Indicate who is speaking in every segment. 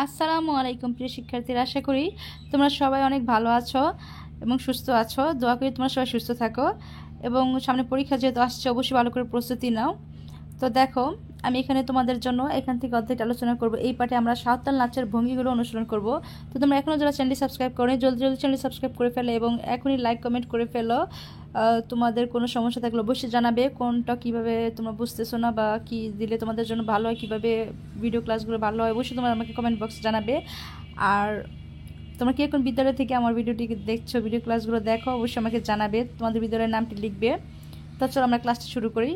Speaker 1: আসসালামু আলাইকুম প্রিয় শিক্ষার্থীরা, আশা করি তোমরা সবাই অনেক ভালো আছো এবং সুস্থ আছো। দোয়া করি তোমরা সবাই সুস্থ থাকো এবং সামনে পরীক্ষা যেহেতু আসছে অবশ্যই ভালো করে প্রস্তুতি নাও। তো দেখো, আমি এখানে তোমাদের জন্য এখান থেকে অর্ধেকটা আলোচনা করব। এই পাঠে আমরা সাঁওতাল নাচের ভঙ্গিগুলো অনুসরণ করব। তো তোমরা এখনও যারা চ্যানেলটি সাবস্ক্রাইব করো জলদি জলদি চ্যানেলটি সাবস্ক্রাইব করে ফেলো এবং এখনই লাইক কমেন্ট করে ফেলো। তোমাদের কোনো সমস্যা থাকলে অবশ্যই জানাবে, কোনটা কিভাবে তোমরা বুঝতেছো না বা কি দিলে তোমাদের জন্য ভালো হয়, কিভাবে ভিডিও ক্লাসগুলো ভালো হয় অবশ্যই তোমরা আমাকে কমেন্ট বক্সে জানাবে। আর তোমরা কি এখন বিদ্যালয় থেকে আমার ভিডিওটি দেখছো, ভিডিও ক্লাসগুলো দেখো, অবশ্যই আমাকে জানাবে, তোমাদের বিদ্যালয়ের নামটি লিখবে। তো চলো আমরা ক্লাসটি শুরু করি।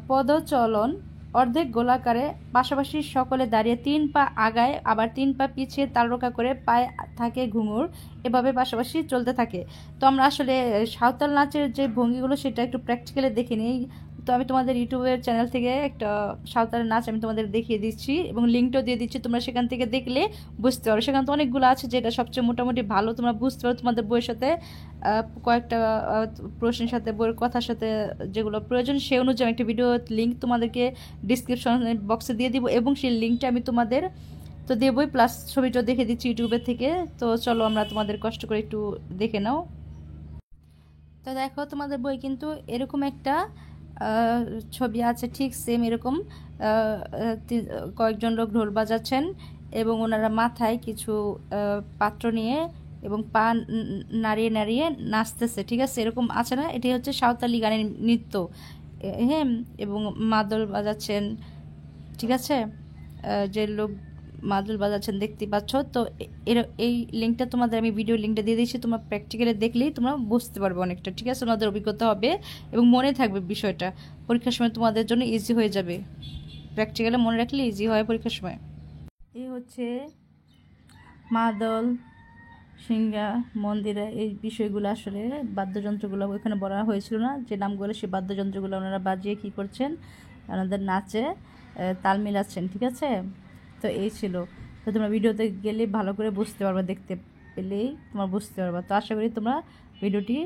Speaker 1: পদচলন অর্ধেক গোলাকারে, পাশাপাশি সকলে দাঁড়িয়ে 3 পা আগায় আবার 3 পা পিছিয়ে তালরকা করে পায়ে থাকে ঘুঙুর, এভাবে পাশাপাশি চলতে থাকে। তো আমরা আসলে সাঁওতাল নাচের যে ভঙ্গিগুলো সেটা একটু প্র্যাকটিক্যালি দেখে নিই। তো আমি তোমাদের ইউটিউবের চ্যানেল থেকে একটা সাঁওতাল নাচ আমি তোমাদের দেখিয়ে দিচ্ছি এবং লিঙ্কটাও দিয়ে দিচ্ছি, তোমরা সেখান থেকে দেখলে বুঝতে পারো। সেখানে তো অনেকগুলো আছে, যেটা সবচেয়ে মোটামুটি ভালো তোমরা বুঝতে পারো তোমাদের বইয়ের সাথে কয়েকটা প্রশ্নের সাথে বইয়ের কথার সাথে যেগুলো প্রয়োজন সেই অনুযায়ী একটা ভিডিও লিঙ্ক তোমাদেরকে ডিসক্রিপশন বক্সে দিয়ে দিব এবং সেই লিঙ্কটা আমি তোমাদের তো দেবই, প্লাস ছবিটাও দেখে দিচ্ছি ইউটিউবের থেকে। তো চলো আমরা তোমাদের কষ্ট করে একটু দেখে নাও। তো দেখো, তোমাদের বই কিন্তু এরকম একটা ছবি আছে, ঠিক সেম এরকম কয়েকজন লোক ঢোল বাজাচ্ছেন এবং ওনারা মাথায় কিছু পাত্র নিয়ে এবং পা নাড়িয়ে নাড়িয়ে নাচতেছে, ঠিক আছে? এরকম আছে না? এটি হচ্ছে সাঁওতালি গানের নৃত্য। হ্যাঁ, এবং মাদল বাজাচ্ছেন, ঠিক আছে? যে লোক মাদুল বাজাচ্ছেন দেখতে পাচ্ছ। তো এই লিঙ্কটা তোমাদের আমি ভিডিও লিঙ্কটা দিয়ে দিয়েছি, তোমরা প্র্যাকটিক্যালি দেখলেই তোমরা বুঝতে পারবে অনেকটা, ঠিক আছে? তোমাদের অভিজ্ঞতা হবে এবং মনে থাকবে বিষয়টা, পরীক্ষার সময় তোমাদের জন্য ইজি হয়ে যাবে। প্র্যাকটিক্যালি মনে রাখলে ইজি হয় পরীক্ষার সময়। এই হচ্ছে মাদল, সিংহা, মন্দিরে এই বিষয়গুলো আসলে বাদ্যযন্ত্রগুলো ওইখানে বলা হয়েছিল না যে নামগুলো, সেই বাদ্যযন্ত্রগুলো ওনারা বাজিয়ে কী করছেন, ওনাদের নাচে তাল মিলাচ্ছেন, ঠিক আছে? তো এই ছিল। তো তোমরা ভিডিওতে গেলে ভালো করে বুঝতে পারবে, দেখতে পেলেই তোমরা বুঝতে পারবে। তো আশা করি তোমরা ভিডিওটি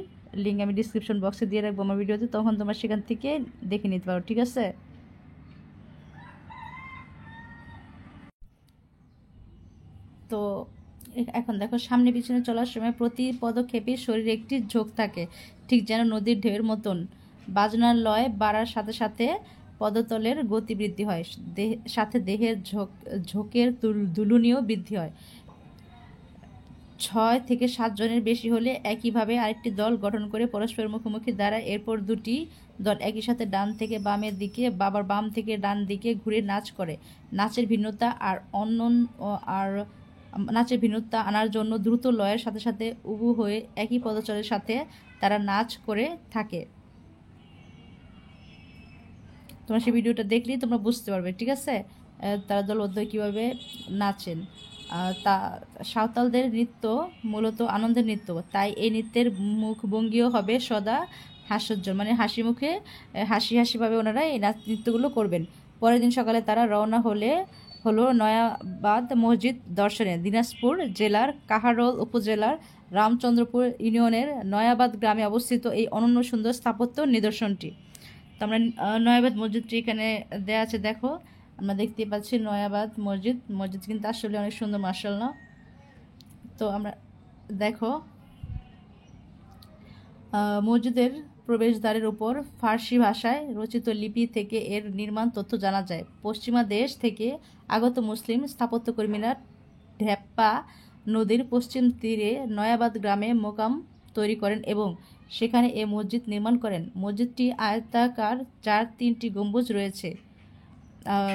Speaker 1: লিঙ্ক আমি ডিসক্রিপশন বক্সে দিয়ে রাখবো আমার ভিডিওতে, তখন তোমরা সেখান থেকে দেখে নিতে পারো, ঠিক আছে? তো এখন দেখো, সামনে পিছনে চলার সময় প্রতি পদক্ষেপে শরীরে একটি ঝোঁক থাকে, ঠিক যেন নদীর ঢেউয়ের মতন। বাজনার লয় বাড়ার সাথে সাথে পদতলের গতি বৃদ্ধি হয়, সাথে দেহের ঝোঁকের দুলুনিও বৃদ্ধি হয়। 6 থেকে 7 জনের বেশি হলে একইভাবে আরেকটি দল গঠন করে পরস্পর মুখোমুখি দাঁড়ায়। এরপর দুটি দল একই সাথে ডান থেকে বামের দিকে বাবার বাম থেকে ডান দিকে ঘুরে নাচ করে। নাচের ভিন্নতা আর নাচের ভিন্নতা আনার জন্য দ্রুত লয়ের সাথে সাথে উবু হয়ে একই পদচলের সাথে তারা নাচ করে থাকে। তোমরা সেই ভিডিওটা দেখলেই তোমরা বুঝতে পারবে, ঠিক আছে? তারা দলবদ্ধ কীভাবে নাচেন। তা সাঁওতালদের নৃত্য মূলত আনন্দের নৃত্য, তাই এই নৃত্যের মুখভঙ্গিও হবে সদা হাস্যোজ্জ্বল, মানে হাসি মুখে হাসি হাসিভাবে ওনারা এই নৃত্যগুলো করবেন। পরের দিন সকালে তারা রওনা হলো নয়াবাদ মসজিদ দর্শনে। দিনাজপুর জেলার কাহারোল উপজেলার রামচন্দ্রপুর ইউনিয়নের নয়াবাদ গ্রামে অবস্থিত এই অনন্য সুন্দর স্থাপত্য নিদর্শনটি। তো আমরা নয়াবাদ মসজিদটি এখানে দেওয়া আছে, দেখো আমরা দেখতে পাচ্ছি নয়াবাদ মসজিদ কিন্তু আসলে অনেক সুন্দর, মাশাআল্লাহ। তো আমরা দেখো, মসজিদের প্রবেশদ্বারের উপর ফার্সি ভাষায় রচিত লিপি থেকে এর নির্মাণ তথ্য জানা যায়। পশ্চিমা দেশ থেকে আগত মুসলিম স্থাপত্যকর্মীরা ঢেপ্পা নদীর পশ্চিম তীরে নয়াবাদ গ্রামে মোকাম তৈরি করেন এবং সেখানে এ মসজিদ নির্মাণ করেন। মসজিদটি আয়তাকার, যার 3টি গম্বুজ রয়েছে।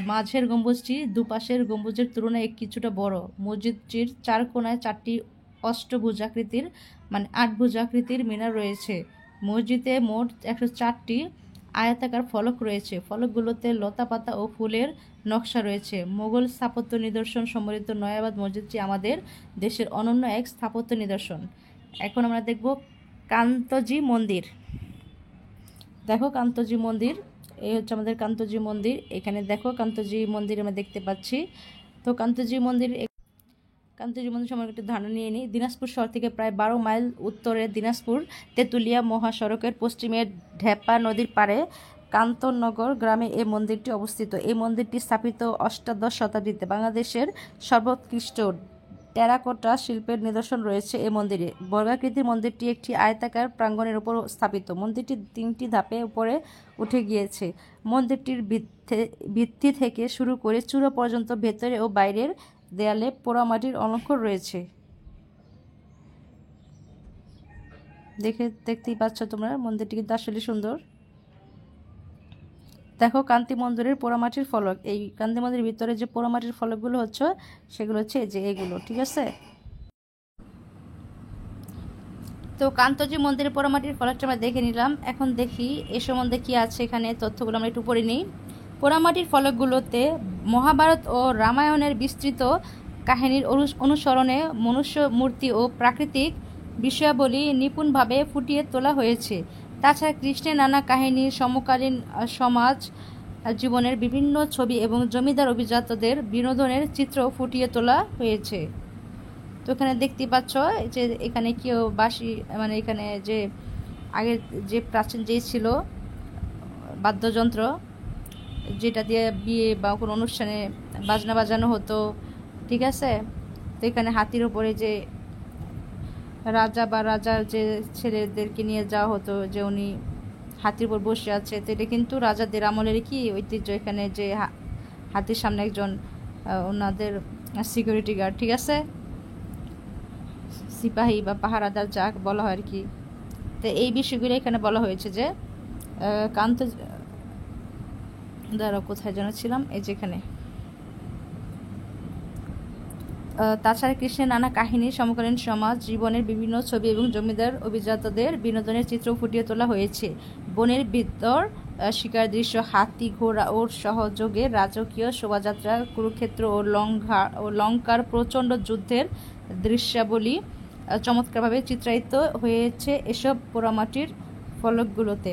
Speaker 1: মাঝের গম্বুজটি দুপাশের গম্বুজের তুলনায় কিছুটা বড়। মসজিদটির 4 কোণায় 4টি অষ্টভুজাকৃতির মানে 8 ভুজাকৃতির মিনার রয়েছে। মসজিদে মোট 104টি আয়তাকার ফলক রয়েছে। ফলকগুলোতে লতা পাতা ও ফুলের নকশা রয়েছে। মোগল স্থাপত্য নিদর্শন সম্বলিত নয়াবাদ মসজিদটি আমাদের দেশের অনন্য এক স্থাপত্য নিদর্শন। এখন আমরা দেখব কান্তজি মন্দির। দেখো কান্তজি মন্দির, এই হচ্ছে আমাদের কান্তজি মন্দির। এখানে দেখো কান্তজি মন্দির আমরা দেখতে পাচ্ছি। তো কান্তজি মন্দির সম্পর্কে একটু ধারণা নিয়ে নিই। দিনাজপুর শহর থেকে প্রায় 12 মাইল উত্তরে দিনাজপুর তেঁতুলিয়া মহাসড়কের পশ্চিমে ঢেপা নদীর পাড়ে কান্তনগর গ্রামে এই মন্দিরটি অবস্থিত। এই মন্দিরটি স্থাপিত অষ্টাদশ শতাব্দীতে। বাংলাদেশের সর্বোৎকৃষ্ট টেরাকোটা শিল্পের নিদর্শন রয়েছে এই মন্দিরে। বর্গাকৃতির মন্দিরটি একটি আয়তাকার প্রাঙ্গণের উপর স্থাপিত। মন্দিরটি 3টি ধাপে উপরে উঠে গিয়েছে। মন্দিরটির ভিত্তি থেকে শুরু করে চূড়া পর্যন্ত ভেতরে ও বাইরের দেয়ালে পোড়ামাটির অলঙ্কার রয়েছে। দেখতেই পাচ্ছ তোমরা, মন্দিরটি কিন্তু আসলে সুন্দর। দেখো কান্তি মন্দিরের পোড়ামাটির ফলক। এই কান্তি মন্দিরের ভিতরে যে পোড়ামাটির ফলকগুলো হচ্ছে সেগুলো হচ্ছে যে এগুলো, ঠিক আছে। তো কান্তজি মন্দিরের পোড়ামাটির ফলকটা আমরা দেখে নিলাম। এখন দেখি এ সম্বন্ধে কি আছে এখানে, তথ্যগুলো আমরা একটু পড়ে নিই। পোড়ামাটির ফলকগুলোতে মহাভারত ও রামায়ণের বিস্তৃত কাহিনীর অনুসরণে মনুষ্য মূর্তি ও প্রাকৃতিক বিষয়াবলী নিপুণভাবে ফুটিয়ে তোলা হয়েছে। তাছাড়া কৃষ্ণের নানা কাহিনী, সমকালীন সমাজ জীবনের বিভিন্ন ছবি এবং জমিদার অভিজাতদের বিনোদনের চিত্র ফুটিয়ে তোলা হয়েছে। তো এখানে দেখতে পাচ্ছ যে এখানে কেউ বাঁশি, মানে এখানে যে আগে যে প্রাচীন যে ছিল বাদ্যযন্ত্র, যেটা দিয়ে বিয়ে বা কোনো অনুষ্ঠানে বাজনা বাজানো হতো, ঠিক আছে। তো এখানে হাতির উপরে যে রাজা বা রাজার যে ছেলেদেরকে নিয়ে যাওয়া হতো, যে উনি হাতির উপর বসে আছে, তো এটা কিন্তু রাজাদের আমলের কি ঐতিহ্য। এখানে যে হাতির সামনে একজন ওনাদের সিকিউরিটি গার্ড, ঠিক আছে, সিপাহী বা পাহারাদার যা বলা হয় আর কি। তো এই বিষয়গুলো এখানে বলা হয়েছে যে কান্ত দ্বারা কোথায় যেন ছিলাম, এই যেখানে। তাছাড়া কৃষ্ণের নানা কাহিনী, সমকালীন সমাজ জীবনের বিভিন্ন ছবি এবং জমিদার অভিজাতদের বিনোদনের চিত্র ফুটিয়ে তোলা হয়েছে। বনের ভিতর শিকার দৃশ্য, হাতি ঘোড়া ও সহযোগে রাজকীয় শোভাযাত্রা, কুরুক্ষেত্র ও লঙ্কার প্রচণ্ড যুদ্ধের দৃশ্যাবলী চমৎকারভাবে চিত্রায়িত হয়েছে এসব পোড়ামাটির ফলকগুলোতে।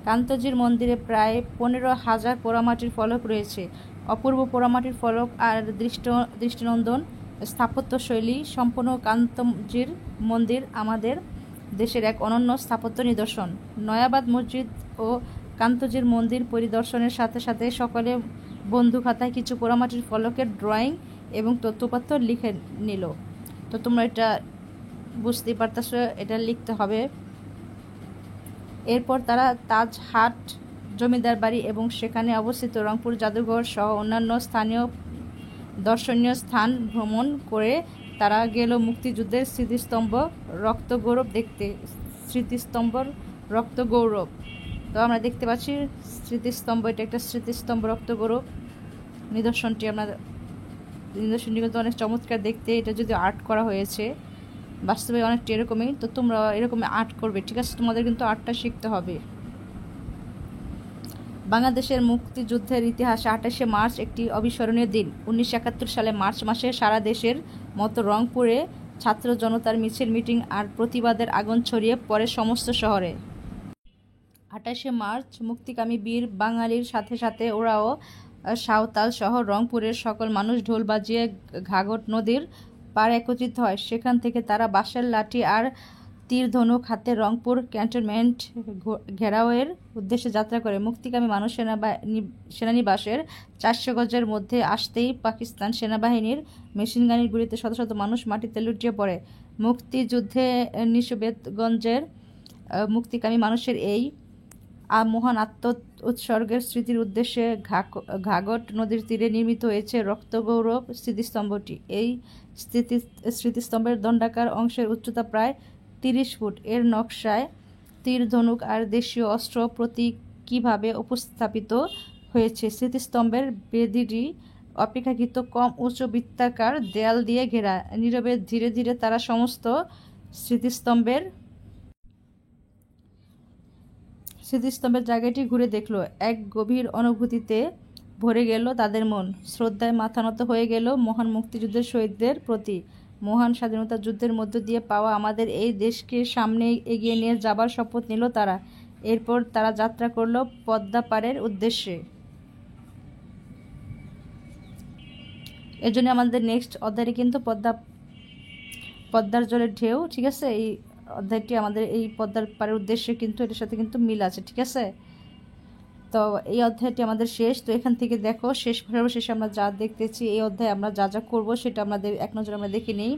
Speaker 1: কান্তজির মন্দিরে প্রায় 15,000 পোড়ামাটির ফলক রয়েছে। অপূর্ব পোড়ামাটির ফলক আর দৃষ্টিনন্দন স্থাপত্যশৈলী সম্পন্ন কান্তজির মন্দির আমাদের দেশের এক অনন্য স্থাপত্য নিদর্শন। নয়াবাদ মসজিদ ও কান্তজির মন্দির পরিদর্শনের সাথে সাথে সকলে বন্ধু খাতায় কিছু পোড়ামাটির ফলকের ড্রয়িং এবং তথ্যপত্র লিখে নিল। তো তোমরা এটা বুঝতেই পারতেছো, এটা লিখতে হবে। এরপর তারা তাজহাট জমিদার বাড়ি এবং সেখানে অবস্থিত রংপুর জাদুঘর সহ অন্যান্য স্থানীয় দর্শনীয় স্থান ভ্রমণ করে তারা গেল মুক্তিযুদ্ধের স্মৃতিস্তম্ভ রক্তগৌরব দেখতে। স্মৃতিস্তম্ভর রক্তগৌরব, তো আমরা দেখতে পাচ্ছি স্মৃতিস্তম্ভ, এটা একটা স্মৃতিস্তম্ভ রক্তগৌরব নিদর্শনটি। নিদর্শনটি কিন্তু অনেক চমৎকার দেখতে। এটা যদি আর্ট করা হয়েছে, বাস্তবে অনেকটা এরকমই। তো তোমরা এরকম আর্ট করবে, ঠিক আছে। তোমাদের কিন্তু আর্টটা শিখতে হবে। বাংলাদেশের মুক্তিযুদ্ধের ইতিহাসে 28শে মার্চ একটি অবিস্মরণীয় দিন। 1971 সালে মার্চ মাসে সারা দেশের মতো রংপুরে ছাত্র জনতার মিছিল, মিটিং আর প্রতিবাদের আগুন ছড়িয়ে পড়ে সমস্ত শহরে। 28শে মার্চ মুক্তিকামী বীর বাঙালির সাথে সাথে ওরাও সাঁওতাল সহ রংপুরের সকল মানুষ ঢোল বাজিয়ে ঘাঘট নদীর পাড়ে একত্রিত হয়। সেখান থেকে তারা বাঁশের লাঠি আর তীর ধনুক হাতে রংপুর ক্যান্টনমেন্ট ঘেরাওয়ের উদ্দেশ্যে যাত্রা করে। মুক্তিকামী মানুষ সেনানিবাসের 400 গজের মধ্যে আসতেই পাকিস্তান সেনাবাহিনীর মেশিনগানের গুলিতে শত শত মানুষ মাটিতে লুটিয়ে পড়ে। মুক্তিযুদ্ধে নিশবেদগঞ্জের মুক্তিকামী মানুষের এই মহান উৎসর্গের স্মৃতির উদ্দেশ্যে ঘাঘট নদীর তীরে নির্মিত হয়েছে রক্তগৌরব স্মৃতিস্তম্ভটি। এই স্মৃতিস্তম্ভের দণ্ডাকার অংশের উচ্চতা প্রায় 30 ফুট। এর নকশায় তীর ধনুক আর দেশীয় অস্ত্র প্রতীকীভাবে উপস্থাপিত হয়েছে। স্মৃতিস্তম্ভের বেদিটি অপেক্ষাকৃত কম উঁচু বৃত্তাকার দেয়াল দিয়ে ঘেরা। নীরবে ধীরে ধীরে তারা সমস্ত স্মৃতিস্তম্ভের জায়গাটি ঘুরে দেখল। এক গভীর অনুভূতিতে ভরে গেল তাদের মন। শ্রদ্ধায় মাথা নত হয়ে গেল মহান মুক্তিযুদ্ধের শহীদদের প্রতি। মহান স্বাধীনতা যুদ্ধের মধ্য দিয়ে পাওয়া আমাদের এই দেশকে সামনে এগিয়ে নিয়ে যাবার শপথ নিল তারা। এরপর তারা যাত্রা করল পদ্মা পাড়ের উদ্দেশ্যে। এর জন্য আমাদের নেক্সট অধ্যায়টি কিন্তু পদ্মার জলের ঢেউ, ঠিক আছে। এই অধ্যায়টি আমাদের এই পদ্মার পাড়ের উদ্দেশ্যে কিন্তু এটার সাথে কিন্তু মিল আছে, ঠিক আছে। তো এই অধ্যায়টি আমাদের শেষ। তো এখান থেকে দেখো সর্বশেষে আমরা যা দেখতেছি এই অধ্যায়ে আমরা যা যা করবো সেটা আমাদের এক নজর আমরা দেখে নিই।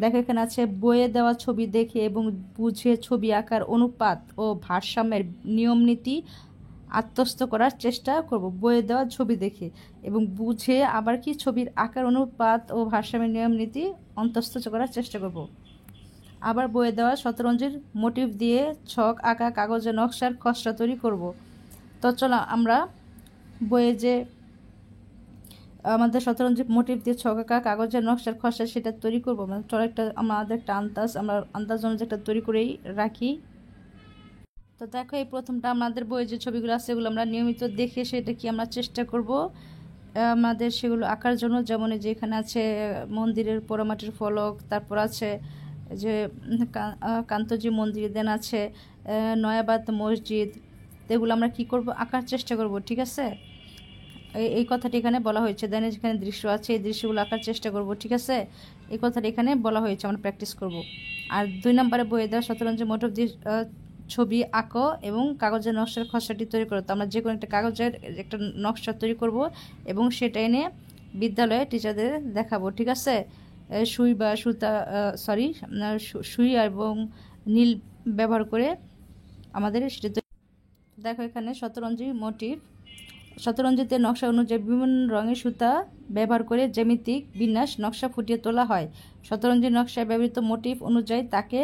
Speaker 1: দেখো এখানে আছে বইয়ে দেওয়া ছবি দেখে এবং বুঝে ছবি আঁকার অনুপাত ও ভারসাম্যের নিয়ম নীতি আত্মস্থ করার চেষ্টা করব। বইয়ে দেওয়া ছবি দেখে এবং বুঝে আবার কি ছবির আকার অনুপাত ও ভারসাম্যের নিয়ম নীতি অন্তস্থ করার চেষ্টা করব। আবার বইয়ে দেওয়া শতরঞ্জির মোটিভ দিয়ে ছক আঁকা কাগজে নকশার খসড়া তৈরি করব। তো চলো আমরা বইয়ে যে আমাদের শতরঞ্জি মোটিভ দিয়ে ছক আঁকা কাগজের নকশার খসড়া সেটা তৈরি করবো। চলো আমাদের একটা আন্দাজ অনুযায়ী একটা তৈরি করেই রাখি। তো দেখো এই প্রথমটা আমাদের বইয়ে যে ছবিগুলো আছে সেগুলো আমরা নিয়মিত দেখে সেটা কি আমরা চেষ্টা করব আমাদের সেগুলো আঁকার জন্য। যেমন যে এখানে আছে মন্দিরের পোড়ামাটির ফলক, তারপর আছে যে কান্তজি মন্দির, দেন আছে নয়াবাদ মসজিদ। এগুলো আমরা কি করব আঁকার চেষ্টা করব, ঠিক আছে। এই কথাটি এখানে বলা হয়েছে। দেন যেখানে দৃশ্য আছে এই দৃশ্যগুলো আঁকার চেষ্টা করব, ঠিক আছে। এই কথাটি এখানে বলা হয়েছে, আমরা প্র্যাকটিস করব। আর 2 নম্বরে বইয়ে দেওয়া শতরঞ্জি মোটিভ দিয়ে ছবি আঁকো এবং কাগজের নকশার খসড়াটি তৈরি করো। তো আমরা যে কোনো একটা কাগজের একটা নকশা তৈরি করব এবং সেটা এনে বিদ্যালয়ে টিচারদের দেখাবো, ঠিক আছে। সুই বা সুতা সুই এবং নীল ব্যবহার করে আমাদের সেটা। দেখো এখানে শতরঞ্জি মোটিভ, শতরঞ্জিতে নকশা অনুযায়ী বিভিন্ন রঙের সুতা ব্যবহার করে জ্যামিতিক বিন্যাস নকশা ফুটিয়ে তোলা হয়। শতরঞ্জি নকশায় ব্যবহৃত মোটিভ অনুযায়ী তাকে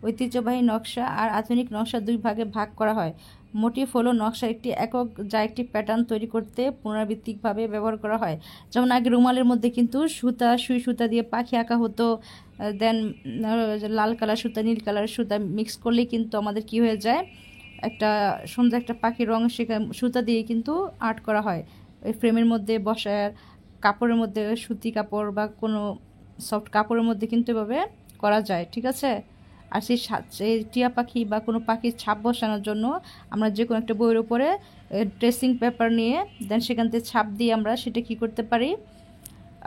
Speaker 1: ঐতিহ্যবাহী নকশা আর আধুনিক নকশা 2 ভাগে ভাগ করা হয়। মোটিভ হলো নকশার একটি একক যা একটি প্যাটার্ন তৈরি করতে পুনরাবৃত্তিকভাবে ব্যবহার করা হয়। যেমন আগে রুমালের মধ্যে কিন্তু সুই সুতা দিয়ে পাখি আঁকা হতো, দেন লাল কালার সুতা নীল কালার সুতা মিক্স করলেই কিন্তু আমাদের কি হয়ে যায়, একটা সুন্দর একটা পাখির রং সেখানে সুতা দিয়ে কিন্তু আর্ট করা হয়। ওই ফ্রেমের মধ্যে বসার কাপড়ের মধ্যে সুতি কাপড় বা কোনো সফট কাপড়ের মধ্যে কিন্তু এভাবে করা যায়, ঠিক আছে। আর সেই টিয়া পাখি বা কোনো পাখির ছাপ বসানোর জন্য আমরা যে কোনো একটা বইয়ের উপরে ট্রেসিং পেপার নিয়ে দেন সেখান থেকে ছাপ দিয়ে আমরা সেটা কি করতে পারি,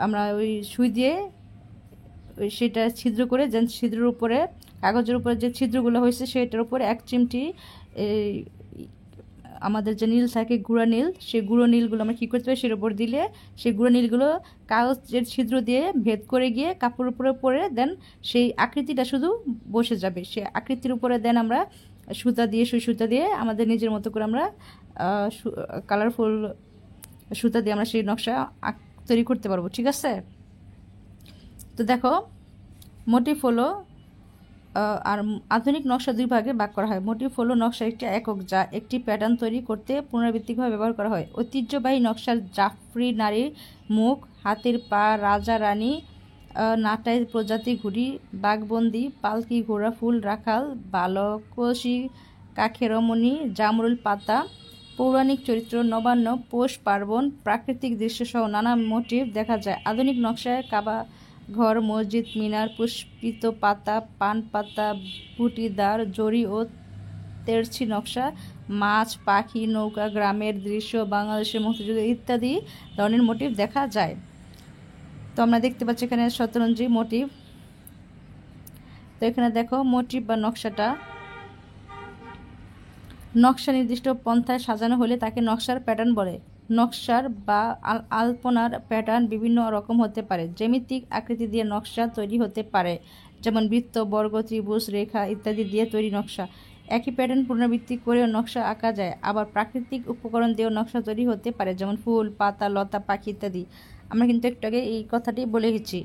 Speaker 1: আমরা ওই সুই দিয়ে সেটা ছিদ্র করে দেন ছিদ্রের উপরে কাগজের উপরে যে ছিদ্রগুলো হয়েছে সেটার উপরে 1 চিমটি আমাদের যে নীল থাকে গুঁড়া নীল, সেই গুঁড়ো নীলগুলো আমরা কী করতে পারি সেটার উপর দিলে সেই গুঁড়ো নীলগুলো কাগজের ছিদ্র দিয়ে ভেদ করে গিয়ে কাপড়ের উপরে পরে দেন সেই আকৃতিটা শুধু বসে যাবে। সেই আকৃতির উপরে দেন আমরা সুই সুতা দিয়ে আমাদের নিজের মতো করে আমরা কালারফুল সুতা দিয়ে আমরা সেই নকশা তৈরি করতে পারবো, ঠিক আছে। তো দেখো মোটিভ হলো আর আধুনিক নকশা 2 ভাগে ভাগ করা হয়। মোটিভ হলো নকশা একটি একক যা একটি প্যাটার্ন তৈরি করতে পুনরাবৃত্তিকভাবে ব্যবহার করা হয়। ঐতিহ্যবাহী নকশার জাফরি নারীর মুখ, হাতের পা, রাজা রানী, নাটাই প্রজাতি ঘুড়ি, বাঘবন্দি, পালকি, ঘোড়া, ফুল, রাখাল, বালক, কলসি, কাখেরমণি, জামরুল পাতা, পৌরাণিক চরিত্র, নবান্ন, পৌষ পার্বণ, প্রাকৃতিক দৃশ্যসহ নানা মোটিভ দেখা যায়। আধুনিক নকশায় কাবা ঘর, মসজিদ, মিনার, পুষ্পিত পাতা, পান পাতা, বুটিদার, জরি ও তেরছি নকশা, মাছ, পাখি, নৌকা, গ্রামের দৃশ্য, বাংলাদেশের মুক্তিযুদ্ধ ইত্যাদি ধরনের মোটিভ দেখা যায়। তো আমরা দেখতে পাচ্ছি এখানে শতরঞ্জি মোটিভ। তো এখানে দেখো মোটিভ বা নকশা নির্দিষ্ট পন্থায় সাজানো হলে তাকে নকশার প্যাটার্ন বলে। নকশার বা আলপনার প্যাটার্ন বিভিন্ন রকম হতে পারে। জ্যামিতিক আকৃতি দিয়ে নকশা তৈরি হতে পারে, যেমন বৃত্ত, বর্গ, ত্রিভুজ, রেখা ইত্যাদি দিয়ে তৈরি নকশা। একই প্যাটার্ন পুনরাবৃত্তি করেও নকশা আঁকা যায়। আবার প্রাকৃতিক উপকরণ দিয়েও নকশা তৈরি হতে পারে, যেমন ফুল, পাতা, লতা, পাখি ইত্যাদি। আমরা কিন্তু একটু আগে এই কথাটি বলে গেছি।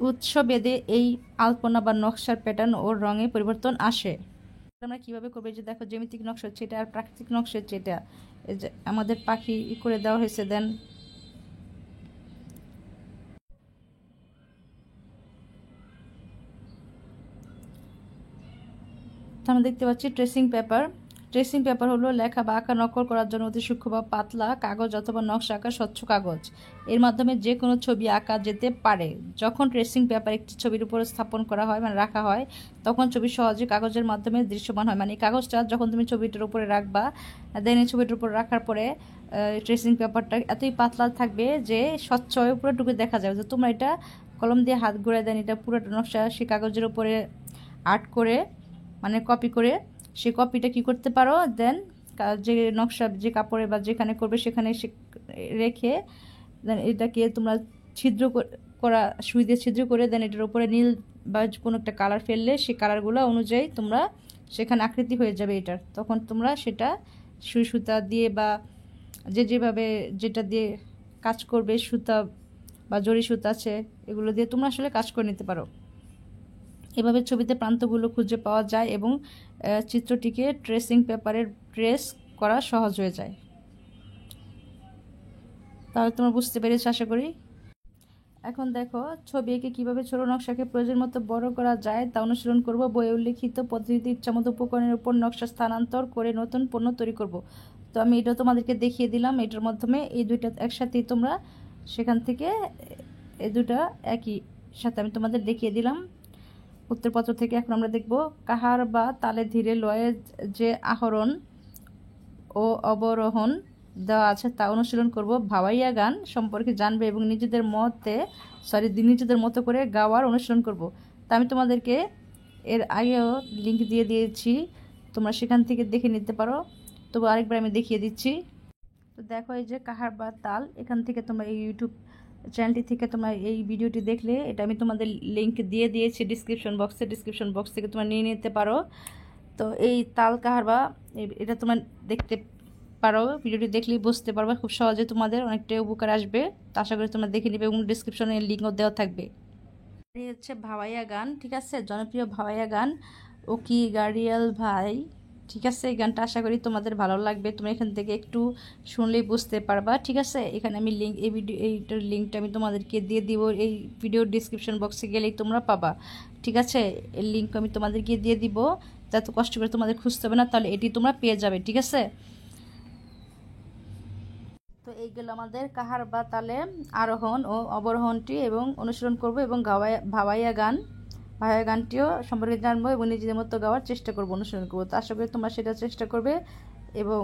Speaker 1: উৎসবেদে এই আলপনা বা নকশার প্যাটার্ন ও রঙে পরিবর্তন আসে। আমরা কিভাবে করবো, যে দেখো জ্যামিতিক নকশা হচ্ছে এটা আর প্রাকৃতিক নকশা হচ্ছে এটা। এই যে আমাদের পাখি করে দেওয়া হয়েছে, দেন আমরা দেখতে পাচ্ছি ট্রেসিং পেপার হলো লেখা বা আঁকা নকল করার জন্য অতি সূক্ষ্ম বা পাতলা কাগজ অথবা নকশা আঁকা স্বচ্ছ কাগজ। এর মাধ্যমে যে কোনো ছবি আঁকা যেতে পারে। যখন ট্রেসিং পেপার একটি ছবির উপরে স্থাপন করা হয় মানে রাখা হয় তখন ছবি সহজে কাগজের মাধ্যমে দৃশ্যমান হয়। মানে এই কাগজটা যখন তুমি ছবিটার উপরে রাখবা, দেন এই ছবিটার উপরে রাখার পরে ট্রেসিং পেপারটা এতই পাতলা থাকবে যে স্বচ্ছ হয়ে উপরে ঢুকে দেখা যাবে। যে তোমরা এটা কলম দিয়ে হাত ঘুরায় দেন এটা পুরোটা নকশা সেই কাগজের উপরে আর্ট করে মানে কপি করে সেই কপিটা কি করতে পারো, দেন যে নকশা যে কাপড়ে বা যেখানে করবে সেখানে রেখে দেন এটাকে তোমরা ছিদ্র করা সুই দিয়ে ছিদ্র করে দেন এটার উপরে নীল বা কোনো একটা কালার ফেললে সেই কালারগুলো অনুযায়ী তোমরা সেখানে আকৃতি হয়ে যাবে এটার, তখন তোমরা সেটা সুই সুতা দিয়ে বা যেভাবে যেটা দিয়ে কাজ করবে, সুতা বা জরি সুতা আছে এগুলো দিয়ে তোমরা আসলে কাজ করে নিতে পারো। এভাবে ছবিতে প্রান্তগুলো খুঁজে পাওয়া যায় এবং চিত্রটিকে ট্রেসিং পেপারে ট্রেস করা সহজ হয়ে যায়। তাহলে তোমরা বুঝতে পেরেছো আশা করি। এখন দেখো ছবি এঁকে কীভাবে ছোট নকশাকে প্রয়োজন মতো বড় করা যায় তা অনুশীলন করব। বইয়ে উল্লিখিত পদ্ধতিতে ইচ্ছামতো উপকরণের উপর নকশা স্থানান্তর করে নতুন পণ্য তৈরি করব। তো আমি এটা তোমাদেরকে দেখিয়ে দিলাম, এটার মাধ্যমে এই দুইটা একসাথেই তোমরা সেখান থেকে এই দুটা একই সাথে আমি তোমাদের দেখিয়ে দিলাম উত্তরপত্র থেকে। এখন আমরা দেখব কাহার বা তালে ধীরে লয়ে যে আহরণ ও অবরোহণ দেওয়া আছে তা অনুশীলন করব। ভাওয়াইয়া গান সম্পর্কে জানবে এবং নিজেদের মতো করে গাওয়ার অনুশীলন করব। তা আমি তোমাদেরকে এর আগেও লিঙ্ক দিয়ে দিয়েছি, তোমরা সেখান থেকে দেখে নিতে পারো, তবু আরেকবার আমি দেখিয়ে দিচ্ছি। তো দেখো এই যে কাহার বা তাল, এখান থেকে তোমরা এই ইউটিউব চ্যানেলটি থেকে তোমরা এই ভিডিওটি দেখলে এটা আমি তোমাদের লিঙ্ক দিয়ে দিয়েছি ডিসক্রিপশন বক্স থেকে তোমরা নিয়ে নিতে পারো। তো এই তাল কাহার বা এটা তোমরা দেখতে পারো, ভিডিওটি দেখলেই বুঝতে পারবে, খুব সহজে তোমাদের অনেকটাই উপকার আসবে। তো আশা করি তোমরা দেখে নিবে এবং ডিসক্রিপশনে লিঙ্কও দেওয়া থাকবে। এই হচ্ছে ভাওয়াইয়া গান, ঠিক আছে, জনপ্রিয় ভাওয়াইয়া গান ও কি গাড়িয়াল ভাই, ঠিক আছে। এই গানটা আশা করি তোমাদের ভালো লাগবে, তোমরা এখান থেকে একটু শুনলেই বুঝতে পারবা, ঠিক আছে। এখানে আমি লিঙ্ক এইটার লিঙ্কটা আমি তোমাদেরকে দিয়ে দিব, এই ভিডিওর ডিসক্রিপশন বক্সে গেলেই তোমরা পাবা, ঠিক আছে। এই লিঙ্ক আমি তোমাদেরকে দিয়ে দিব, এত কষ্ট করে তোমাদের খুঁজতে হবে না, তাহলে এটি তোমরা পেয়ে যাবে, ঠিক আছে। তো এইগুলো আমাদের কাহার বা তালে আরোহণ ও অবরোহণটি এবং অনুসরণ করব এবং ভাওয়াইয়া গানটিও সম্পর্কে জানবো এবং নিজেদের মতো গাওয়ার চেষ্টা করবো, অনুসরণ করবো। তো আশা করি তোমরা সেটা চেষ্টা করবে এবং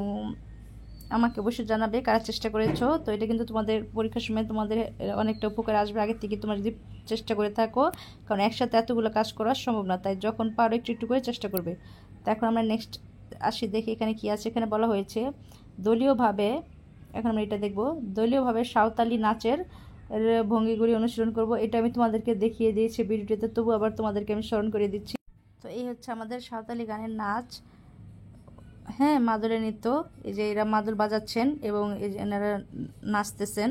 Speaker 1: আমাকে অবশ্যই জানাবে কারা চেষ্টা করেছো। তো এটা কিন্তু তোমাদের পরীক্ষার সময় তোমাদের অনেকটা উপকার আসবে আগের থেকে তোমরা যদি চেষ্টা করে থাকো, কারণ একসাথে এতগুলো কাজ করা সম্ভব না, তাই যখন পারো একটু একটু করে চেষ্টা করবে। তো এখন আমরা নেক্সট আসি, দেখি এখানে কি আছে। এখানে বলা হয়েছে দলীয়ভাবে, এখন আমরা এটা দেখব, দলীয়ভাবে সাঁওতালি নাচের ভঙ্গিগুলি অনুসরণ করব। এটা আমি তোমাদেরকে দেখিয়ে দিয়েছি ভিডিওতে, তবু আবার তোমাদেরকে আমি স্মরণ করে দিচ্ছি। তো এই হচ্ছে আমাদের সাঁওতালি গানের নাচ, হ্যাঁ, মাদলের নৃত্য। এই যে এরা মাদল বাজাচ্ছেন এবং এই যে এনারা নাচতেছেন,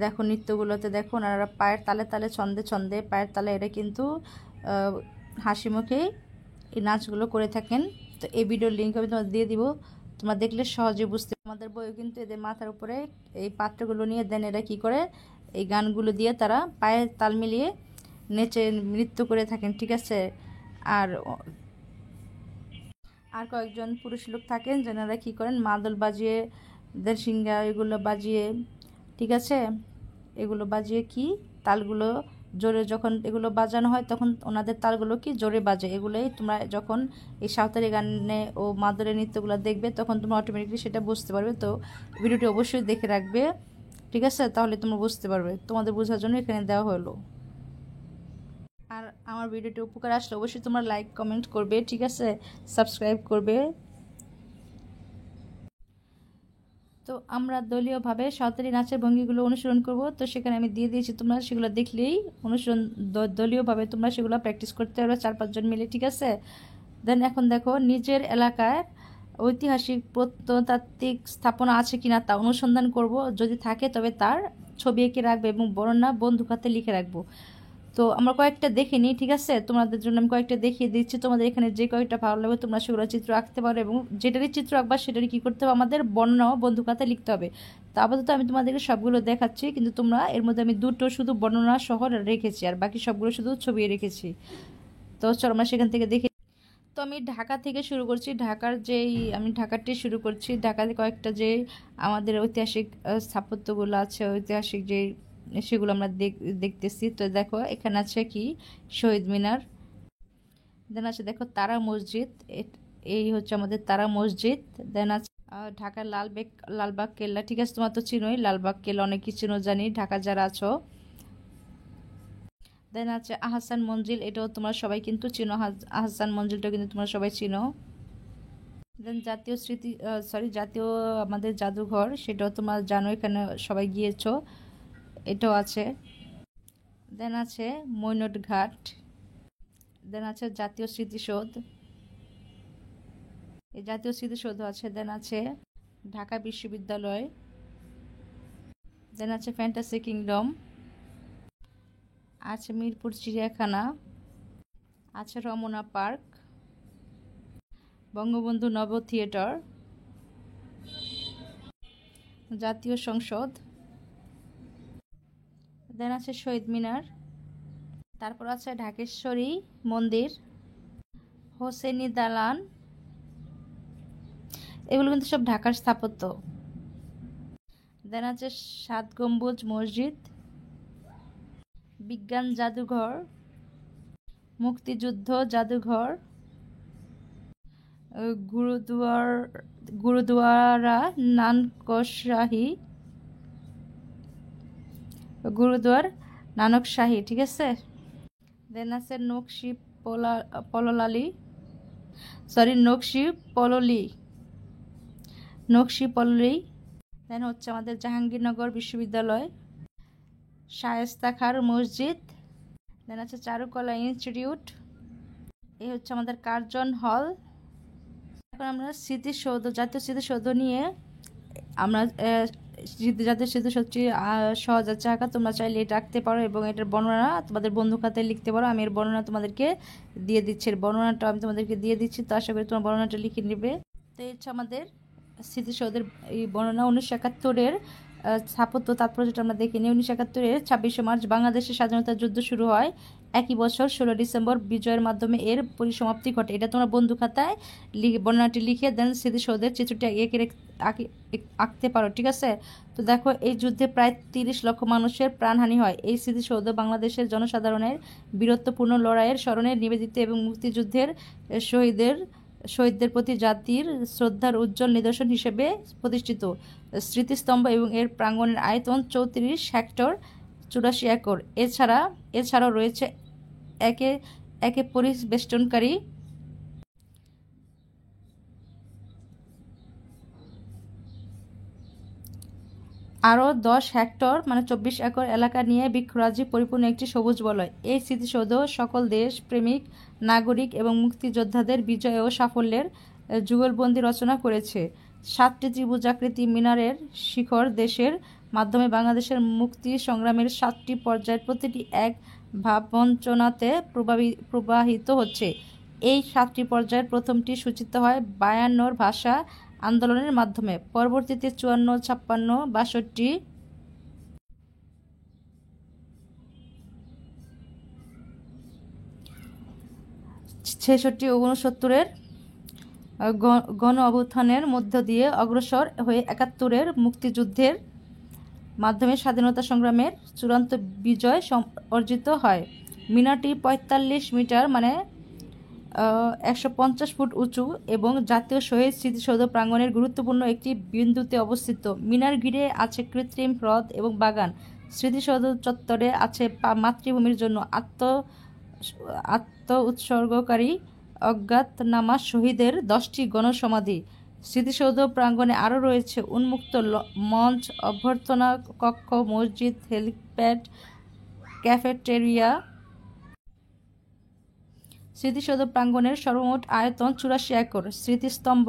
Speaker 1: দেখো নৃত্যগুলোতে দেখো ওনারা পায়ের তালে তালে ছন্দে ছন্দে পায়ের তালে এরা কিন্তু হাসি মুখেই এই নাচগুলো করে থাকেন। তো এই ভিডিওর লিঙ্ক আমি তোমাদের দিয়ে দিব, তোমরা দেখলে সহজে বুঝতে। আমাদের বইও কিন্তু এদের মাথার উপরে এই পাত্রগুলো নিয়ে দেন এরা কি করে এই গানগুলো দিয়ে তারা পায়ের তাল মিলিয়ে নেচে নৃত্য করে থাকেন, ঠিক আছে। আর কয়েকজন পুরুষ লোক থাকেন যারা কি করেন মাদল বাজিয়ে দেড়শিঙ্গা এগুলো বাজিয়ে, ঠিক আছে, এগুলো বাজিয়ে কি তালগুলো জোরে, যখন এগুলো বাজানো হয় তখন ওনাদের তালগুলো কি জোরে বাজে। এগুলোই তোমরা যখন এই সাঁওতালি গানে ও মাদলের নৃত্যগুলো দেখবে তখন তোমরা অটোমেটিকলি সেটা বুঝতে পারবে। তো ভিডিওটি অবশ্যই দেখে রাখবে, ঠিক আছে, তাহলে তোমরা বুঝতে পারবে, তোমাদের বোঝার জন্য এখানে দেওয়া হলো। আর আমার ভিডিওটি উপকার আসলে অবশ্যই তোমরা লাইক কমেন্ট করবে, ঠিক আছে, সাবস্ক্রাইব করবে। তো আমরা দলীয়ভাবে সাঁওতালি নাচের ভঙ্গিগুলো অনুসরণ করব। তো সেখানে আমি দিয়ে দিয়েছি, তোমরা সেগুলো দেখলেই অনুসরণ দলীয়ভাবে তোমরা সেগুলো প্র্যাকটিস করতে পারবে 4-5 জন মিলে, ঠিক আছে। দেন এখন দেখো নিজের এলাকায় ঐতিহাসিক প্রত্নতাত্ত্বিক স্থাপনা আছে কিনা তা অনুসন্ধান করব, যদি থাকে তবে তার ছবি এঁকে রাখবে এবং বর্ণনা বন্দুক হাতে লিখে রাখবো। তো আমরা কয়েকটা দেখে নিই, ঠিক আছে, তোমাদের জন্য আমি কয়েকটা দেখিয়ে দিচ্ছি। তোমাদের এখানে যে কয়েকটা ভালো লাগবে তোমরা সেগুলো চিত্র আঁকতে পারো এবং যেটারই চিত্র আঁকবা সেটারই কী করতে হবে, আমাদের বর্ণনা বন্দুক হাতে লিখতে হবে। তো আপাতত আমি তোমাদেরকে সবগুলো দেখাচ্ছি, কিন্তু তোমরা এর মধ্যে আমি দুটো শুধু বর্ণনা সহ রেখেছি আর বাকি সবগুলো শুধু ছবি রেখেছি। তো চলো আমরা সেখান থেকে দেখে। তো আমি ঢাকা থেকে শুরু করছি, আমি ঢাকাটি শুরু করছি। ঢাকাতে কয়েকটা যে আমাদের ঐতিহাসিক স্থাপত্যগুলো আছে, ঐতিহাসিক যে সেগুলো আমরা দেখতেছি। তো দেখো এখানে আছে কি শহীদ মিনার, দেন আছে দেখো তারা মসজিদ, এই হচ্ছে আমাদের তারা মসজিদ। দেন আছে ঢাকার লালবাগ কেল্লা, ঠিক আছে, তোমার তো চিনোই লালবাগ কেল্লা, অনেকেই চিনো জানি ঢাকা যারা আছো। দেন আছে আহসান মঞ্জিল, এটাও তোমরা সবাই কিন্তু চিনো, আহসান মঞ্জিলটাও কিন্তু তোমরা সবাই চিনো। দেন জাতীয় স্মৃতি জাতীয় আমাদের জাদুঘর, সেটাও তোমরা জানো, এখানে সবাই গিয়েছো, এটাও আছে। দেন আছে মৈনট ঘাট, দেন আছে জাতীয় স্মৃতিসৌধ, এই জাতীয় স্মৃতিসৌধ আছে। দেন আছে ঢাকা বিশ্ববিদ্যালয়, দেন আছে ফ্যান্টাসি কিংডম, আছে মিরপুর চিড়িয়াখানা, আছে রমনা পার্ক, বঙ্গবন্ধু নব থিয়েটার, জাতীয় সংসদ, দেন আছে শহীদ মিনার, তারপর আছে ঢাকেশ্বরী মন্দির, হোসেনি দালান, এগুলো কিন্তু সব ঢাকার স্থাপত্য। দেন আছে 7 গম্বুজ মসজিদ, বিজ্ঞান জাদুঘর, মুক্তিযুদ্ধ জাদুঘর, গুরুদুয়ারা নানকশাহী, গুরুদুয়ার নানকশাহী, ঠিক আছে। দেন আছে নকশি পললি। দেন হচ্ছে আমাদের জাহাঙ্গীরনগর বিশ্ববিদ্যালয়, শায়েস্তা খার মসজিদ, দেন আছে চারুকলা ইনস্টিটিউট, এই হচ্ছে আমাদের কার্জন হল। এখন আমরা স্মৃতিসৌধ, জাতীয় স্মৃতিসৌধ নিয়ে আমরা জাতীয় স্মৃতিসৌধটি সহজ আছে আঁকা, তোমরা চাইলে এটা আঁকতে পারো এবং এটার বর্ণনা তোমাদের বন্ধু খাতায় লিখতে পারো। আমি এর বর্ণনা তোমাদেরকে দিয়ে দিচ্ছি, এর বর্ণনাটা আমি তোমাদেরকে দিয়ে দিচ্ছি, তো আশা করি তোমার বর্ণনাটা লিখে নেবে। তো এই হচ্ছে আমাদের স্মৃতিসৌধের এই বর্ণনা। 1971-এর স্থাপত্য তাৎপর্যটা আমরা দেখে নিই। 1971-এর 26শে মার্চ বাংলাদেশের স্বাধীনতা যুদ্ধ শুরু হয়। একই বছর 16 ডিসেম্বর বিজয়ের মাধ্যমে এর পরিসমাপ্তি ঘটে। এটা তোমরা বন্ধু খাতায় বর্ণনাটি লিখে দেন স্মৃতিসৌধের চিত্রটি আঁকতে পারো, ঠিক আছে। তো দেখো, এই যুদ্ধে প্রায় 30 লক্ষ মানুষের প্রাণহানি হয়। এই স্মৃতিসৌধ বাংলাদেশের জনসাধারণের বীরত্বপূর্ণ লড়াইয়ের স্মরণে নিবেদিত এবং মুক্তিযুদ্ধের শহীদদের প্রতি জাতির শ্রদ্ধার উজ্জ্বল নিদর্শন হিসেবে প্রতিষ্ঠিত। স্মৃতিস্তম্ভ এবং এর প্রাঙ্গণের আয়তন 34 হেক্টর 84 একর। এছাড়াও রয়েছে একে পরিবেষ্টনকারী আরও 10 হেক্টর 24 একর এলাকা নিয়ে বৃক্ষরাজি পরিপূর্ণ একটি সবুজ বলয়। এই স্মৃতিসৌধ সকল দেশ প্রেমিক নাগরিক এবং মুক্তিযোদ্ধাদের বিজয় ও সাফল্যের যুগলবন্দি রচনা করেছে। 7টি ত্রিভুজাকৃতি মিনারের শিখর দেশের মাধ্যমে বাংলাদেশের মুক্তি সংগ্রামের 7টি পর্যায়ের প্রতিটি এক ভাববঞ্চনাতে প্রবাহিত হচ্ছে। এই 7টি পর্যায়ের প্রথমটি সূচিত হয় 52 ভাষা আন্দোলনের মাধ্যমে। পরবর্তীতে 54, 56, 62, 66 ও 69-এর গণ অভ্যুত্থানের মধ্য দিয়ে অগ্রসর হয়ে 71-এর মুক্তিযুদ্ধের মাধ্যমে স্বাধীনতা সংগ্রামের চূড়ান্ত বিজয় অর্জিত হয়। মিনারটি 45 মিটার 150 ফুট উঁচু এবং জাতীয় শহীদ স্মৃতিসৌধ প্রাঙ্গণের গুরুত্বপূর্ণ একটি বিন্দুতে অবস্থিত। মিনার ঘিরে আছে কৃত্রিম হ্রদ এবং বাগান। স্মৃতিসৌধ চত্বরে আছে মাতৃভূমির জন্য আত্ম উৎসর্গকারী অজ্ঞাতনামা শহীদের 10টি গণসমাধি। স্মৃতিসৌধ প্রাঙ্গণে আরও রয়েছে উন্মুক্ত মঞ্চ, অভ্যর্থনা কক্ষ, মসজিদ, হেলিপ্যাড, ক্যাফেটেরিয়া। স্মৃতিসৌধ প্রাঙ্গণের সর্বমোট আয়তন 84 একর। স্মৃতিস্তম্ভ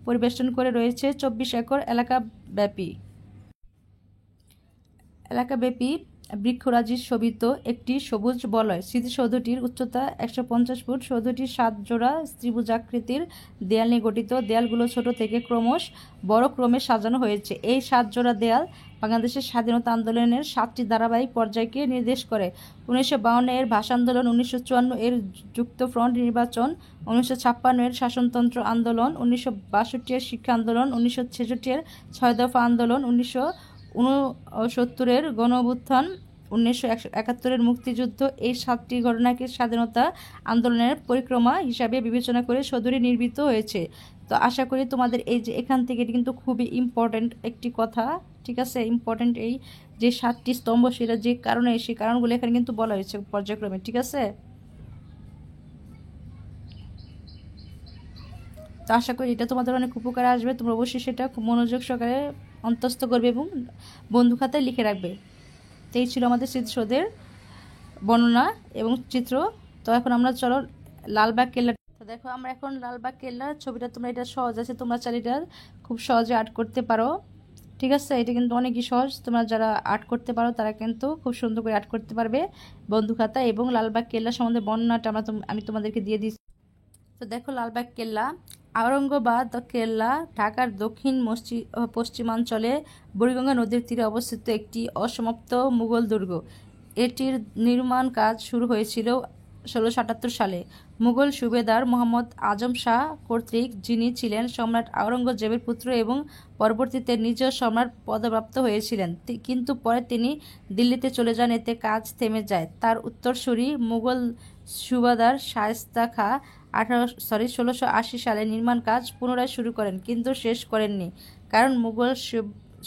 Speaker 1: পরিবেষ্টন করে রয়েছে 24 একর এলাকাব্যাপী বৃক্ষরাজি শোভিত একটি সবুজ বলয়। স্মৃতিসৌধটির উচ্চতা 150 ফুট। সৌধটি 7 জোড়া ত্রিভুজাকৃতির দেয়াল নিয়ে গঠিত। দেয়ালগুলো ছোট থেকে ক্রমশ বড় ক্রমে সাজানো হয়েছে। এই 7 জোড়া দেয়াল বাংলাদেশের স্বাধীনতা আন্দোলনের 7টি ধারাবাহিক পর্যায়কে নির্দেশ করে। 1952 এর ভাষা আন্দোলন, 1954 এর যুক্তফ্রন্ট নির্বাচন, 1956 এর শাসনতন্ত্র আন্দোলন, 1962 এর শিক্ষা আন্দোলন, 1966 এর 6 দফা আন্দোলন, 1969 এর গণঅভ্যুত্থান, 1971 এর মুক্তিযুদ্ধ, এই 7টি ঘটনাকে স্বাধীনতা আন্দোলনের পরিক্রমা হিসাবে বিবেচনা করে সৌধটি নির্মিত হয়েছে। তো আশা করি তোমাদের এই যে এখান থেকে কিন্তু খুবই ইম্পর্টেন্ট একটি কথা, ঠিক আছে। ইম্পর্টেন্ট এই যে 7টি স্তম্ভ, সেটা যে কারণে, সেই কারণগুলো এখানে কিন্তু বলা হয়েছে পর্যায়ক্রমে, ঠিক আছে। তো আশা করি এটা তোমাদের অনেক উপকারে আসবে। তোমরা অবশ্যই সেটা খুব মনোযোগ সহকারে অন্তস্থ করবে এবং বন্ধু খাতায় লিখে রাখবে। তো এই ছিল আমাদের স্মৃতিসৌধের বর্ণনা এবং চিত্র। তো এখন আমরা চলো লালবাগ কেল্লা। তো দেখো আমরা এখন লালবাগ কেল্লার ছবিটা, তোমরা এটা সহজ আছে, তোমরা চাইলে এটা খুব সহজে আর্ট করতে পারো। ঠিক আছে, এটা কিন্তু অনেকই সহজ। তোমরা যারা আর্ট করতে পারো তারা কিন্তু খুব সুন্দর করে আর্ট করতে পারবে বন্ধু খাতা। এবং লালবাগ কেল্লা সম্বন্ধে বর্ণনাটা আমি তোমাদেরকে দিয়ে দিচ্ছি। তো দেখো লালবাগ কেল্লা, আওরঙ্গাবাদ কেল্লা ঢাকার দক্ষিণ পশ্চিমাঞ্চলে বুড়িগঙ্গা নদীর তীরে অবস্থিত একটি অসমাপ্ত মুঘল দুর্গ। এটির নির্মাণ কাজ শুরু হয়েছিল 1678 সালে মুঘল সুবেদার মোহাম্মদ আজম শাহ কর্তৃক, যিনি ছিলেন সম্রাট আওরঙ্গজেবের পুত্র এবং পরবর্তীতে নিজেও সম্রাট পদপ্রাপ্ত হয়েছিলেন। কিন্তু পরে তিনি দিল্লিতে চলে যান, এতে কাজ থেমে যায়। তার উত্তরসূরি মুঘল সুবেদার শায়েস্তা খাঁ 1680 সালে নির্মাণ কাজ পুনরায় শুরু করেন, কিন্তু শেষ করেননি, কারণ মুঘল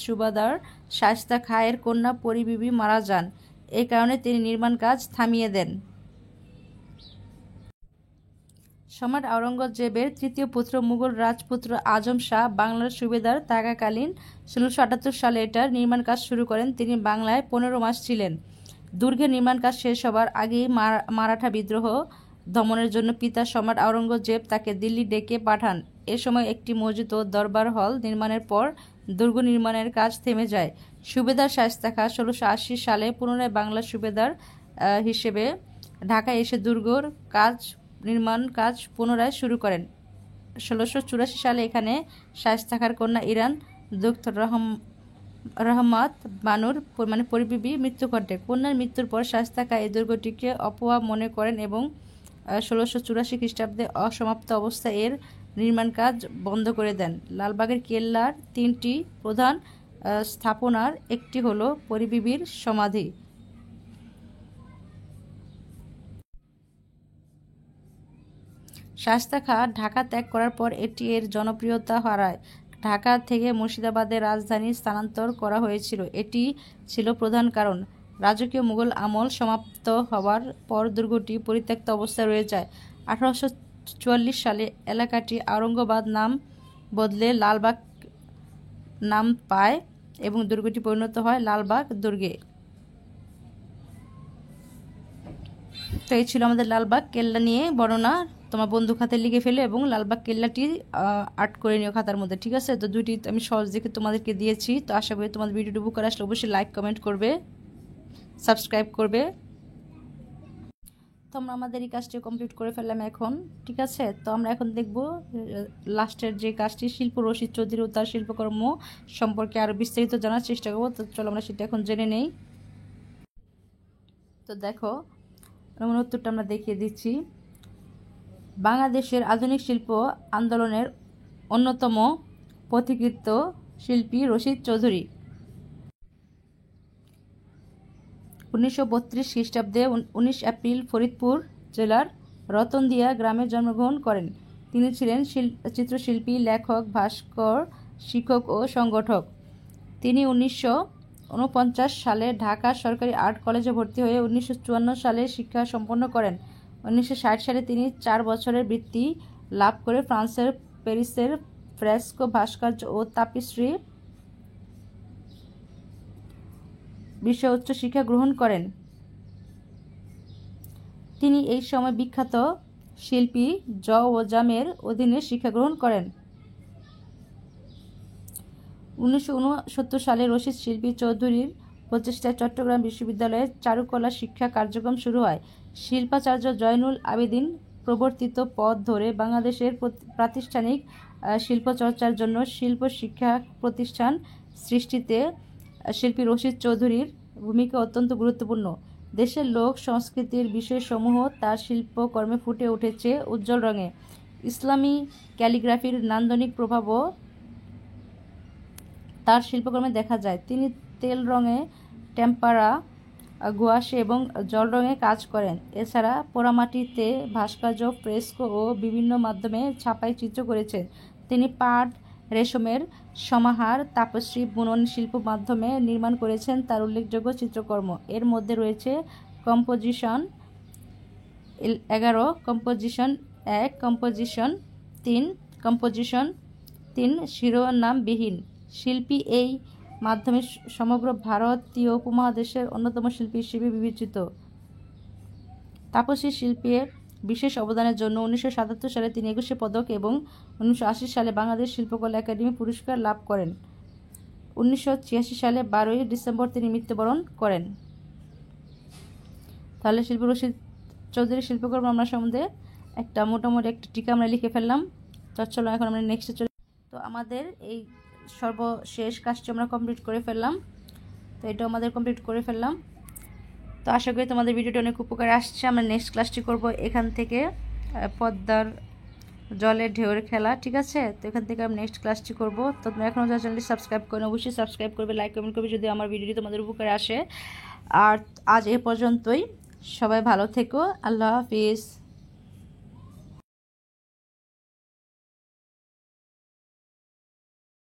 Speaker 1: সুবেদার শায়েস্তা খাঁ এর কন্যা পরী বিবি মারা যান। এই কারণে তিনি নির্মাণ কাজ থামিয়ে দেন। সম্রাট আওরঙ্গজেবের তৃতীয় পুত্র মুঘল রাজপুত্র আজম শাহ বাংলার সুবেদার থাকাকালীন 1678 সালে এটার নির্মাণ কাজ শুরু করেন। তিনি বাংলায় 15 মাস ছিলেন। দুর্গের নির্মাণ কাজ শেষ হবার আগেই মারাঠা বিদ্রোহ দমনের জন্য পিতা সম্রাট আওরঙ্গজেব তাকে দিল্লি ডেকে পাঠান। এ সময় একটি মসজিদ ও দরবার হল নির্মাণের পর দুর্গ নির্মাণের কাজ থেমে যায়। সুবেদার শায়েস্তা খাঁ 1680 সালে পুনরায় বাংলার সুবেদার হিসেবে ঢাকায় এসে দুর্গর নির্মাণ কাজ পুনরায় শুরু করেন। 1684 সালে এখানে শায়েস্তা খাঁর কন্যা ইরান দুখত রহমত বানুর পরী বিবি মৃত্যু ঘটে। কন্যার মৃত্যুর পর শায়েস্তা খাঁ এই দুর্গটিকে অপয়া মনে করেন এবং 1684 খ্রিস্টাব্দে অসমাপ্ত অবস্থায় এর নির্মাণ কাজ বন্ধ করে দেন। লালবাগের কেল্লার 3টি প্রধান স্থাপনার একটি হলো পরী বিবির সমাধি। শায়েস্তা খাঁ ঢাকা ত্যাগ করার পর এটি এর জনপ্রিয়তা হারায়। ঢাকা থেকে মুর্শিদাবাদের রাজধানী স্থানান্তর করা হয়েছিল, এটি ছিল প্রধান কারণ। রাজকীয় মুঘল আমল সমাপ্ত হওয়ার পর দুর্গটি পরিত্যক্ত অবস্থায় রয়ে যায়। 1844 সালে এলাকাটি আওরঙ্গাবাদ নাম বদলে লালবাগ নাম পায় এবং দুর্গটি পরিণত হয় লালবাগ দুর্গে। তো এই ছিল আমাদের লালবাগ কেল্লা নিয়ে বর্ণনা। তোমার বন্ধু খাতায় লিখে ফেলো এবং লালবাগ কেল্লাটি আর্ট করে নিও খাতার মধ্যে। ঠিক আছে, তো দুইটি আমি সহজ দেখে তোমাদেরকে দিয়েছি। তো আশা করি তোমাদের ভিডিওটি উপকার আসলে অবশ্যই লাইক কমেন্ট করবে, সাবস্ক্রাইব করবে। তো আমরা আমাদের এই কাজটি কমপ্লিট করে ফেললাম এখন। ঠিক আছে, তো আমরা এখন দেখব লাস্টের যে কাজটি শিল্প রশিদ চৌধুরী ও তার শিল্পকর্ম সম্পর্কে আরও বিস্তারিত জানার চেষ্টা করবো। তো চলো আমরা সেটা এখন জেনে নেই। তো দেখো উত্তরটা আমরা দেখিয়ে দিচ্ছি। বাংলাদেশের আধুনিক শিল্প আন্দোলনের অন্যতম পথিকৃত শিল্পী রশিদ চৌধুরী 1932 খ্রিস্টাব্দে 19 এপ্রিল ফরিদপুর জেলার রতনদিয়া গ্রামে জন্মগ্রহণ করেন। তিনি ছিলেন চিত্রশিল্পী, লেখক, ভাস্কর, শিক্ষক ও সংগঠক। তিনি 1949 সালে ঢাকা সরকারি আর্ট কলেজে ভর্তি হয়ে 1954 সালে শিক্ষা সম্পন্ন করেন। 1960 সালে তিনি 4 বছরের বৃত্তি লাভ করে ফ্রান্সের প্যারিসের ফ্রেস্কো, ভাস্কর্য ও তাপিস্ট্রি বিষয়ে উচ্চ শিক্ষা গ্রহণ করেন। তিনি এই সময় বিখ্যাত শিল্পী ওজামের অধীনে শিক্ষা গ্রহণ করেন। 1969 সালে রশিদ শিল্পী চৌধুরীর প্রচেষ্টায় চট্টগ্রাম বিশ্ববিদ্যালয়ে চারুকলা শিক্ষা কার্যক্রম শুরু হয়। শিল্পাচার্য জয়নুল আবেদিন প্রবর্তিত পথ ধরে বাংলাদেশের প্রাতিষ্ঠানিক শিল্পচর্চার জন্য শিল্প শিক্ষা প্রতিষ্ঠান সৃষ্টিতে শিল্পী রশিদ চৌধুরীর ভূমিকা অত্যন্ত গুরুত্বপূর্ণ। দেশের লোক সংস্কৃতির বিষয়সমূহ তার শিল্পকর্মে ফুটে উঠেছে উজ্জ্বল রঙে। ইসলামী ক্যালিগ্রাফির নান্দনিক প্রভাবও তার শিল্পকর্মে দেখা যায়। তিনি তেল রঙে, টেম্পারা, গুয়াশে এবং জল রঙে কাজ করেন। এছাড়া পোড়ামাটিতে ভাস্কর্য, ফ্রেস্কো ও বিভিন্ন মাধ্যমে ছাপাই চিত্র করেছেন। তিনি পাট, রেশমের সমাহার, তাপস্রী, বুনন শিল্প মাধ্যমে নির্মাণ করেছেন তার উল্লেখযোগ্য চিত্রকর্ম। এর মধ্যে রয়েছে কম্পোজিশন 11, কম্পোজিশন 1, কম্পোজিশন 3, কম্পোজিশন। 3 শিরোনামবিহীন শিল্পী এই মাধ্যমে সমগ্র ভারতীয় উপমহাদেশের অন্যতম শিল্পী হিসেবে বিবেচিত। তাপসী শিল্পের বিশেষ অবদানের জন্য 1977 সালে তিনি একুশে পদক এবং 1980 সালে বাংলাদেশ শিল্পকলা একাডেমি পুরস্কার লাভ করেন। 1986 সালে 12ই ডিসেম্বর তিনি মৃত্যুবরণ করেন। তাহলে শিল্পী রশিদ চৌধুরী শিল্পকর্ম আমরা সম্বন্ধে একটা মোটামুটি একটা টিকা আমরা লিখে ফেললাম। তো চলো এখন আমরা নেক্সটে চলে। তো আমাদের এই সর্বশেষ কাজটি আমরা কমপ্লিট করে ফেললাম। তো এটা আমাদের কমপ্লিট করে ফেললাম। তো আশা করি তোমাদের ভিডিওটি অনেক উপকারে আসছে। আমরা নেক্সট ক্লাসটি করব এখান থেকে পদ্মার জলে ঢেউয়ের খেলা, ঠিক আছে? তো এখান থেকে আমি নেক্সট ক্লাসটি করব। তো তোমরা এখনও যারা চ্যানেলটি সাবস্ক্রাইব করো অবশ্যই সাবস্ক্রাইব করবে, লাইক কমেন্ট করবে যদি আমার ভিডিওটি তোমাদের উপকারে আসে। আর আজ এ পর্যন্তই, সবাই ভালো থেকো, আল্লাহ হাফিজ।